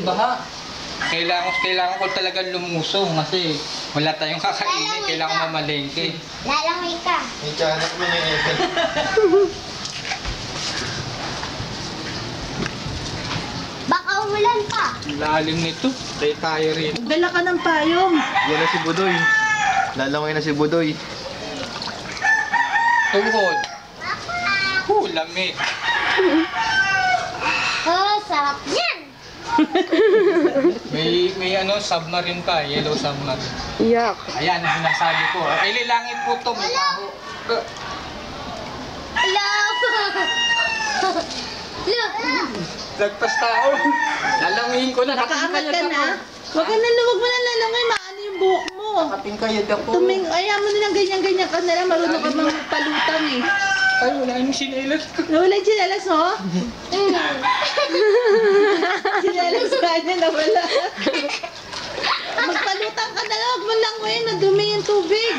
yung baha. Kailangan ko talaga lumusong kasi wala tayong kakainin. Kailangan mamalengke. Lalangoy ka. May tiyanak mo yung Ethel. Baka umulan pa. Lalim nito. Tayo rin. Dala ka ng payong. Yan na si Budoy. Lalangoy na si Budoy. Tuhod. Lamig. Oh, sarap yan. May submarine pa. Yellow submarine. Yak. Ayan, ang sinasabi ko. Ay, lilangin po ito. May taho. Hello. Look. Lagpas tao. Lalanguin ko na. Nakaangat ka na. Huwag mo na lalangoy. Maano yung buhok mo. Nakatingkayad ako. Ayaw mo nilang ganyan-ganyan ka na lang. Marunong ka mga palutang eh. Ay, wala yung sinelas ko. Nawala yung chinelas mo? Chinelas ka niya, nawala. Magpalutang ka na lang. Huwag mo langoyin. Madumi yung tubig.